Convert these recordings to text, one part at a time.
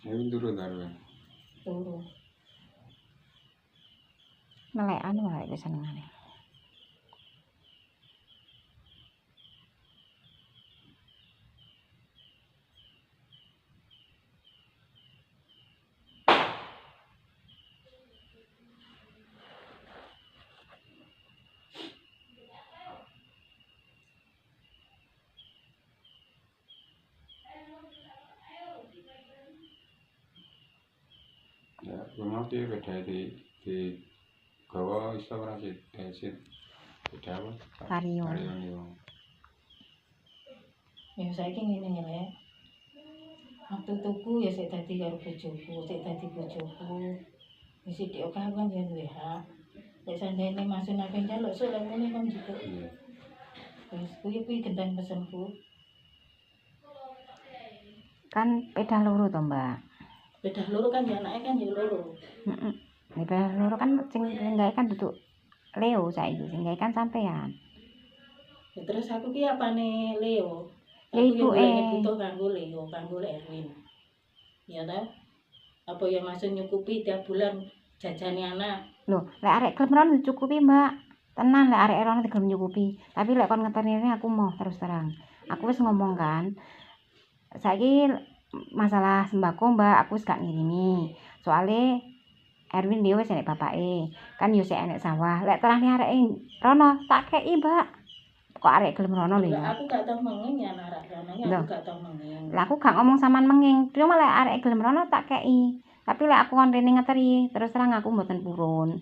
Ini turun taruh. Turu. Melekan wae wis senengane. Ya, rumah dia beda di gawa iso ora sih beda apa? Karyo. Yo. Ya saiki ngene ya, Lek. Waktu tuku ya sik dadi karo bojoku, sik dadi bojoku. Wis sithik kan ya duwe hak. Lek sandene masun apa njaluk sok lek muni kon juga. Iya. Wis kuwi gendang pesenku. Kan pedah loro to, Mbak. Bedah loro kan ya anake kan ya loro. Heeh. Nek pedah loro kan sing gawe kan duduk Leo saiki, sing gawe kan sampean. Ya terus aku ki apane Leo? Ya, Aku ibuke. yang butuh kanggo Leo, kanggo Erwin. Ya ta? Apa ya masuk nyukupi tiap bulan jajane anak. Lho, lek arek gelem rono dicukupi, Mbak. Tenan lek arek rono gelem nyukupi. Tapi lek kon ngeteni aku mau terus terang. Aku wis ngomong kan. Saiki masalah sembako, Mbak, aku wis gak ngirimi. Soale Erwin dhewe wis enek bapake. Kan yo sik enek sawah. Lek terane arek rono tak kei, Mbak. Kok arek gelem rono lho ya. Aku gak tau menging ya anak ranane aku gak tau menging. Lah aku gak ngomong sampean menging. Cuma lek arek gelem rono tak kei. Tapi lek aku kon rene ngeteri, terus terang aku mboten purun.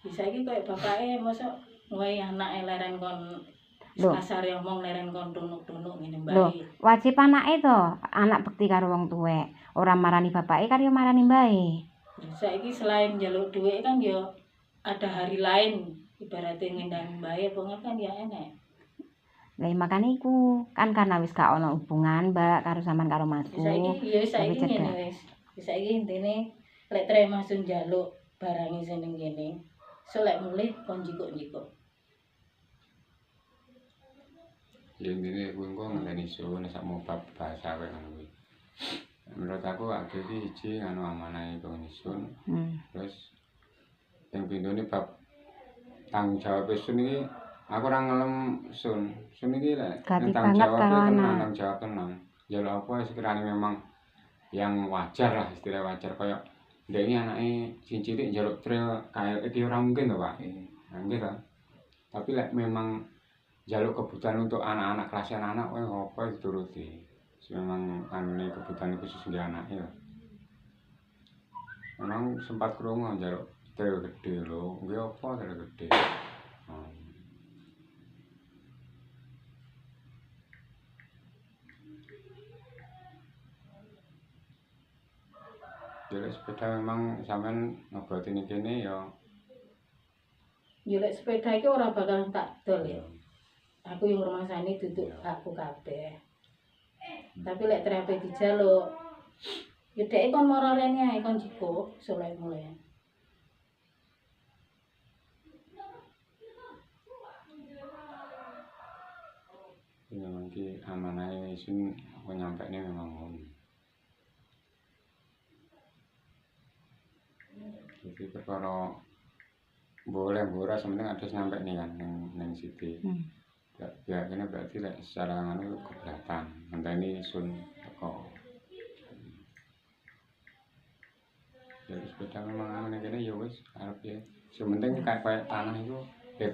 Bisa iki koyo bapake mosok wae anake leren kon kasare omong leren kon tunuk-tunuk ngene mbae. Lho, wajib anake to, anak bekti karo wong tuwek. Ora marani bapake kan yo marani mbae. Saiki selain njaluk dhuwit kan yo ada hari lain ibaratnya ngendang mbae apa kan ya enek. Lah makane iku kan karena wis gak ono hubungan, Mbak, karo sampean karo Masku. Saiki ngene wis. Saiki intine lek tre masun njaluk barange sing ning kene. So lek mulih kon jikuk-jikuk. Ya intine kuwi engko ngenteni sun sak mau bahasa wae ngono kuwi. Menurut aku akeh iki siji anu amanahe pengen sun. Terus yang pindone bab tanggung jawab sun iki aku ora ngelem sun. Sun iki lek tanggung jawab tenan. Njaluk apa sekiranya memang yang wajar lah, istilah wajar kayak ndek iki anake sing cilik njaluk trail kayak iki ora mungkin to, Pak. Nggih to. Tapi lek memang jaluk kebutuhan untuk anak-anak kelas anak kowe ngopo dituruti. Memang anune kebutuhan khusus nggih anake ya. Memang sempat krungu jaluk trail gede lho. Nggih apa trail gede. Jadi sepeda memang sampean ngobati ning kene ya. Ya lek sepeda iki ora bakal tak dol ya. Aku yang rumasane duduk aku kabeh. Tapi lek terapi dijaluk ya dhek kon mara rene ae kon jiko soleh mulai. Memang ki amanahe isun aku nyampekne memang ngono. Jadi perkara boleh ora sementing ada sampai nih kan neng Siti. Ya kene berarti lek secara anu keberatan. Ngenteni sun teko. Jadi sepeda memang anu ning kene ya wis arep ya. Sementing kayak tanah itu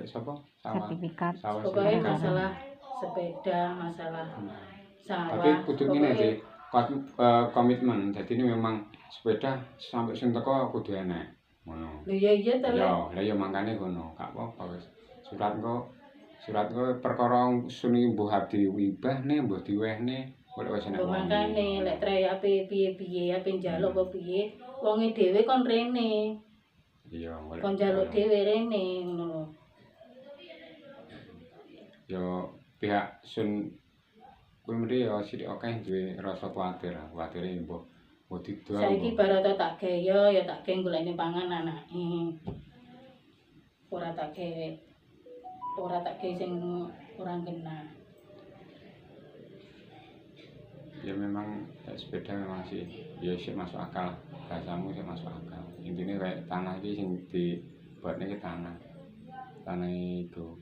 sapa? Sawah. Sertifikat. Pokoknya masalah sepeda, masalah sawah. Tapi kudu ngene sih. Komitmen. Jadi ini memang sepeda sampai sing teko kudu enek. Ngono. Lho iya to. Ya, lah ya mangkane ngono. Gak apa-apa wis. Surat kok perkara suni mbuh abdi wibahne, mbuh diwehne, oleh wis enek. Mangkane lek tre ape piye-piye ape njaluk apa piye, wonge dhewe kon rene. Iya, golek. Kon njaluk dhewe rene ngono. Ya pihak sun kuwi mriki ya sithik akeh duwe rasa kuwatir mbuh didol. Saiki barata tak gawe ya tak gawe golekne pangan anake. Ora tak gawe sing ora kena. Ya memang sepeda memang sih ya sih masuk akal, bahasamu sih masuk akal. Intinya kayak tanah iki sing dibuatnya ke tanah itu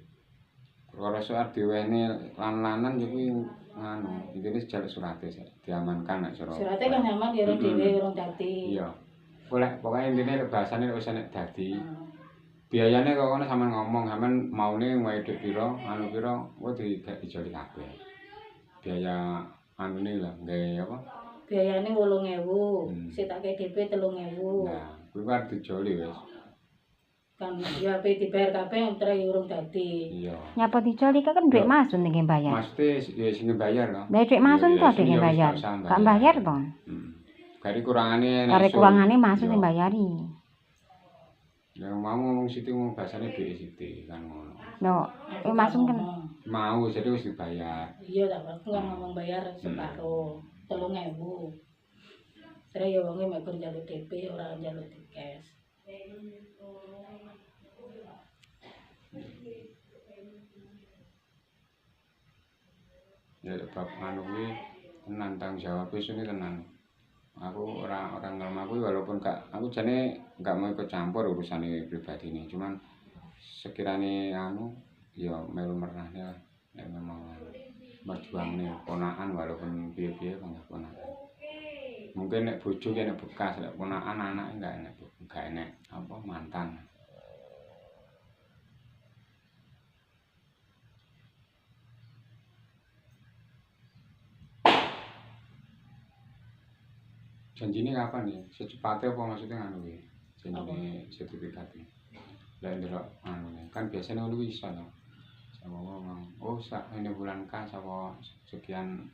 kalau soal diweni lan-lanan yo kuwi nganu intine jaluk surate sih diamankan nek Surabaya. Surate kan nyaman ya dhewe urung dadi. Iya. Pokoke intine bahasane wis nek dadi. Biayane kok ngono sampean ngomong, sampean maune wae dhek pira, anu pira, kok dijoli kabeh. Biaya anune lho, nggae apa? Biayane 8.000, sik tak kei DP 3.000. Nah, kuwi kan dijoli wis. Kan ya ape dibayar kabeh entre urung dadi. Iya. Nyapa dijoli kan duit masun ning bayar. Maksude ya sing bayar lho. Lah duit masun to sing bayar. Gak bayar to. Kari kurangane nek. Kari kurangane masun sing bayari. Yang mau ngomong situ ngomong bahasane duit sithik kan ngono. Lho, masun kan mau jadi wis dibayar. Iya tak aku kan ngomong bayar separo 3.000. Terus ya wonge mek kur njaluk DP ora njaluk di cash. Ya bab anu kuwi tenan tanggung jawab wis ini tenan. Aku orang normal kuwi walaupun aku jane gak mau ikut campur urusane pribadi ini, cuman sekirane anu ya melu merahne lah nek memang berjuangne ponakan walaupun piye-piye kan ponakan. Mungkin nek bojo ki nek bekas nek ponakan anak enggak enek apa mantan. Janjine kapan ya? Secepatnya apa maksudnya anu ya? Janjine sertifikat ya. Lah ndelok anu kan biasanya ngono iso to. Sama ngomong, oh ini bulan kas apa sekian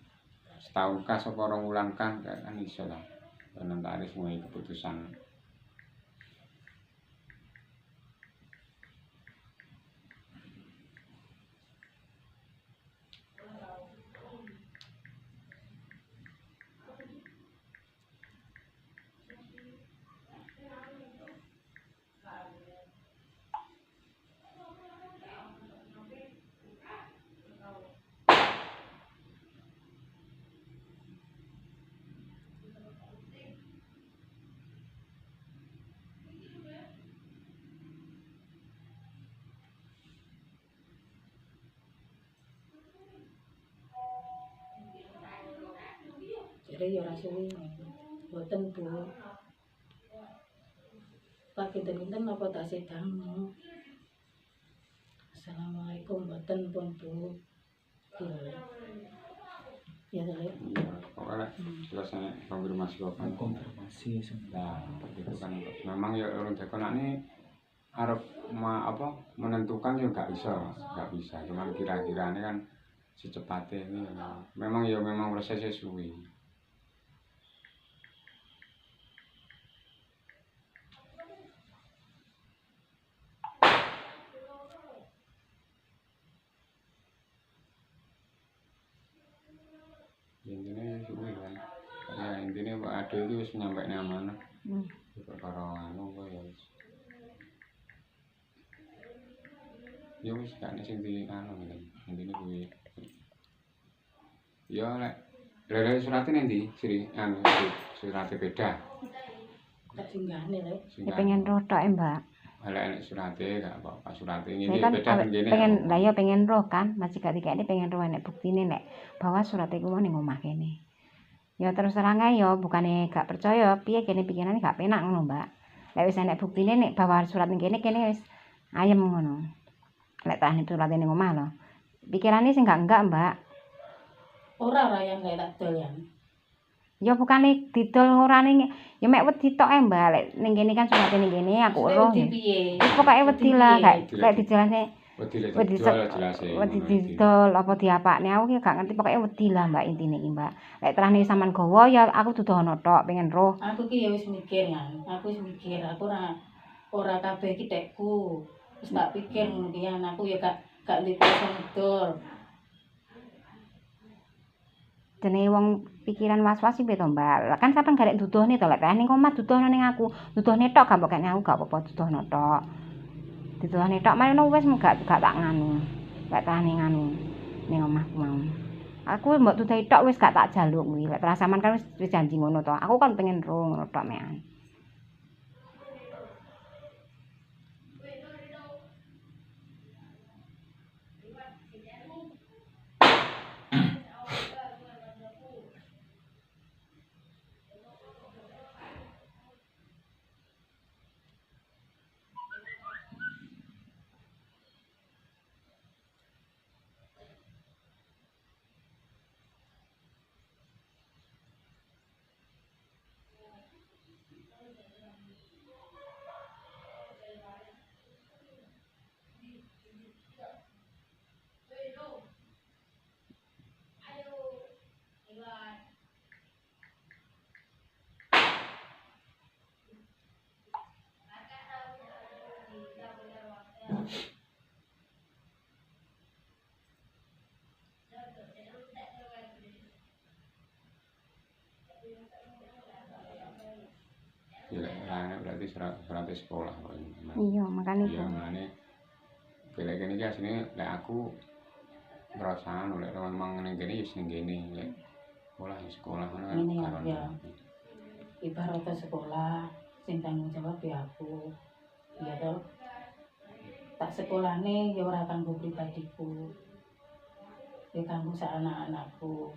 setahun kas apa rong bulan kan iso to. Notaris mulai keputusan. Jadi ya ora suwi. Mboten Bu. Pak kinten-kinten napa tak sedang. Assalamualaikum mboten pun Bu. Ya tole. Pokoknya selesai konfirmasi kapan konfirmasi nah itu kan memang ya orang dekonane arep menentukan ya gak bisa cuman kira-kira ini kan secepatnya ini memang prosesnya suwi. Intinya suwi kan ya intinya Pak Ade itu wis nyampaikan amanah karo anu kok ya wis gak sing di anu intine kuwi ya lek surate nanti Sri anu surate beda Tak singgahne lek. ya pengen roh tok Mbak. Lek nek surate gak apa-apa surate ngene Kan beda ngene pengen lah ya pengen roh kan masih gak dikene pengen roh nek buktine nek bahwa surat iku mau ning omah kene. Ya terus terang ae ya bukane gak percaya piye kene pikirane gak penak ngono Mbak. Lek wis enek buktine nek bahwa surat ning kene wis ayem ngono. Lek tak surat ning omah lho. Pikirane sing enggak Mbak. Ora yang gak tak doyan. Ya bukane didol ora ning ya mek wedi tok Mbak. Lek ning kene kan surat ning kene aku roh. Wis pokoke wedi lah gak lek dijelasne wedi didol apa diapakne aku ki gak ngerti pokoke wedi lah Mbak intine iki Mbak. Lek terane sampean gawa ya aku dudono tok pengen roh. Aku ki ya wis mikir kan. Aku wis mikir aku ora kabeh ki tekku. Wis tak pikir ngono ki anakku ya gak dipesen dol. Dene wong pikiran was-was piye to Mbak. Lah kan sampean garek dudohne to lek ning omah dudohno ning aku. Dudohne tok gak pokokne aku gak apa-apa dudohno tok. Dudohne tok marino wis gak tak nganu. Gak tani nganu ning omahku mau. Aku mbok tudahi tok wis gak tak jaluk kuwi. Lek terus sampean kan wis janji ngono to. Aku kan pengen ro ngono tok mean. Ya anak berarti serate sekolah kok. Iya, makane Iya, makane golek kene iki asline lek aku ngrasakno lek memang ning kene wis ning kene lek sekolah ngono kan Ini karo. ya. Ibaratnya sekolah sing tanggung jawab ya aku. Iya toh. Tak sekolahne ya ora kanggo pribadiku. Ya kanggo sak anak-anakku.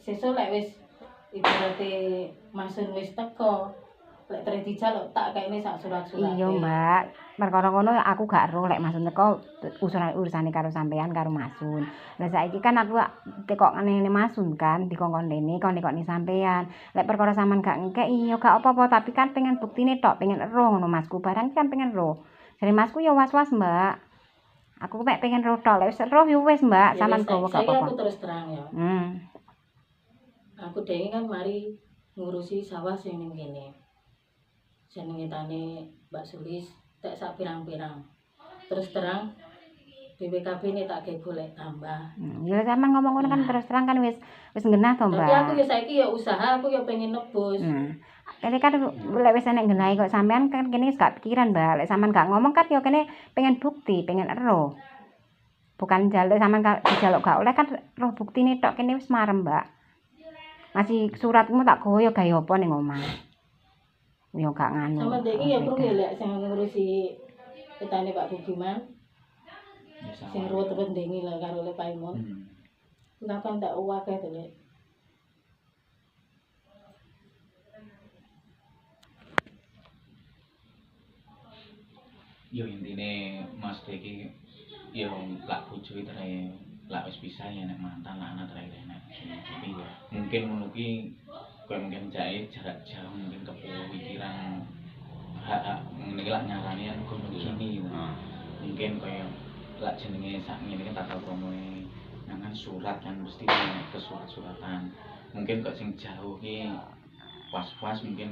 Sesuk lek wis ibaratnya masun wis teko, lek terus dijaluk tak kene sak surat-surat. Iya, Mbak. Perkara ngono aku gak roh lek Masun teko urusane karo sampean karo Masun. Lah saiki kan aku tekok ngene Masun kan dikongkon dene kon nekoni sampean. Lek perkara sampean gak ngekeki ya gak apa-apa tapi kan pengen buktine tok, pengen roh ngono Masku. Barang kan pengen roh. Jare Masku ya was-was, Mbak. Aku mek pengen roh tok. Lek wis roh ya wis, Mbak. Sampean gowo gak Saya apa-apa. aku terus terang ya. Aku dhewe kan mari ngurusi sawah sing ning kene. Jenenge tane Mbak Sulis tak sak pirang-pirang. Terus terang BPKB ini tak gawe golek tambah. Ya sampean ngomong ngono kan terus terang kan wis genah to, Mbak. Tapi aku ya saiki ya usaha, aku ya pengen nebus. Kene kan lek wis enek genahi kok sampean kan kene wis gak pikiran, Mbak. Lek sampean gak ngomong kan ya kene pengen bukti, pengen ero. Bukan jaluk sampean dijaluk gak oleh kan roh buktine tok kene wis marem, Mbak. Masih suratmu tak gowo ya gawe apa ning omah. Ya gak nganu. Sama dek iki ya perlu ya lek sing ngurusi petani Pak Bugiman. Sing ruwet-ruwet ndengi lah karo Le Paimun. Kenapa ndak akeh to, Lek? Yo intine Mas iki yo lak bojo tere lak wis pisah ya nek mantan lah anak tere nek. Tapi ya mungkin ngono ki koyo mungkin jae jarak jauh mungkin kepikiran hak ngene iki lak nyarani kono kini. Mungkin koyo lak jenenge sak ngene kan tak promoe nangan surat kan mesti ke surat-suratan. Mungkin kok sing jauh ki pas-pas mungkin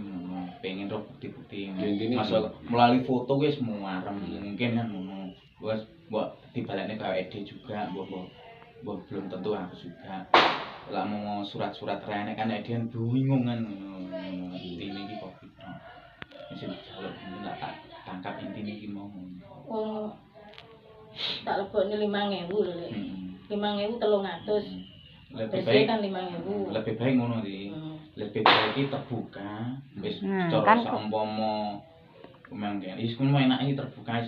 pengen roh bukti-bukti masuk melalui foto wis muarem mungkin kan ngono wis mbok dibalekne gawe ide juga mbok belum tentu aku juga lah mau surat-surat rene kan edian bingung kan intine iki kok gitu wis dijaluk mungkin lah tak tangkap intine iki mau tak lebokne 5.000 lho Lek 5.300 lebih baik ngono iki lebih baik iki terbuka wis cara saumpama mangke wis kuwi enake terbuka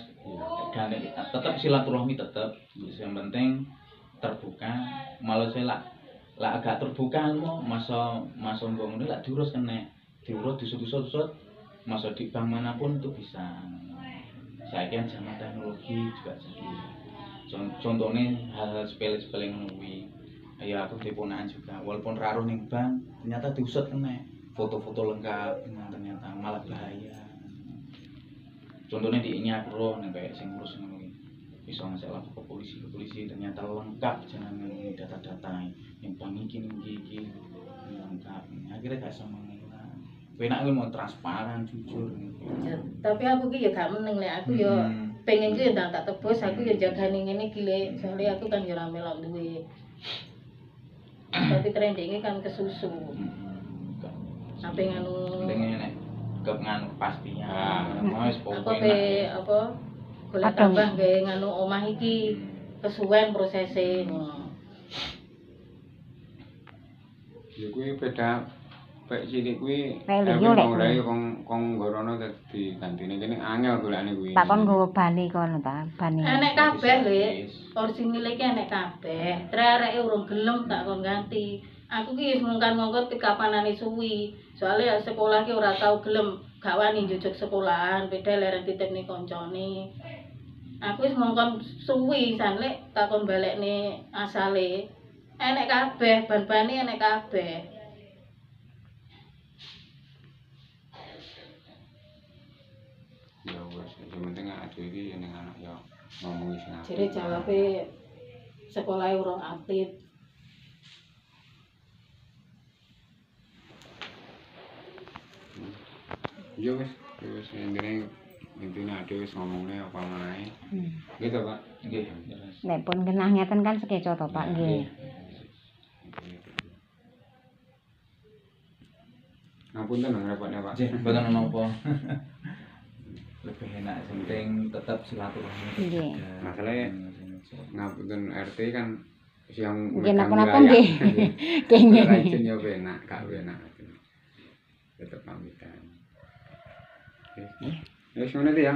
dan tetep silaturahmi tetep yang penting terbuka malah saya lah agak terbuka lho masa ngono lak diurus kene diurus disut-sut masa di bank manapun itu bisa saya kan zaman teknologi juga jadi contohnya hal sepele-sepele ngono kuwi ya aku diponakan juga walaupun raruh ning bank ternyata diusut kene foto-foto lengkap ternyata malah bahaya contohnya di ini aku roh ning kayak sing ngurus ngono iki iso ngasih lapor ke polisi ternyata lengkap jenenge data-data yang bank iki lengkap akhirnya gak sama enak kuwi mau transparan jujur tapi aku ki ya gak meneng lek aku ya pengen ki ya tak tebus aku ya jagane ngene iki Lek soalnya aku kan ya ora melok duwe tapi trendingnya kan kesusu apa nganu nek nganu kepastian wis apa golek tambah gawe nganu omah iki kesuwen prosese ngono. Ya kuwi beda pek cilik kuwi Pek liyo lek ora kuwi. kong ngorono dadi gantine kene angel golekane kuwi. Tak kon nggawa bane kono ta, bane. Enek kabeh, Lek. Orisinil iki enek kabeh. Trereke urung gelem tak kon ganti. Aku ki wis mungkar-mungkar kapanane suwi. Soale sekolah ki ora tau gelem, gak wani njujuk sekolahan, beda leren titipne kancane. Aku wis mongkon suwi san Lek takon balekne asale. Enek kabeh, ban-bane enek kabeh. Ya wis, sing penting ade iki ning anak ya ngomongi sing apik. Jere jawabe sekolahe urung aktif. Ya wis intine ade wis ngomongne apa manahe. Gitu, Pak. Nggih, jelas. Nek pun genah ngeten kan sekeco to Pak nggih. Ngapunten ngrepotne, Pak. Nggih, mboten ana apa. Lebih enak sing penting tetap silaturahmi. Nggih. Masalahe ngapunten RT kan siang Nggih napa-napa nggih. Kenging. Ora izin ya penak, gak penak. Tetep pamitan. Oke. Ya wis ngono ya.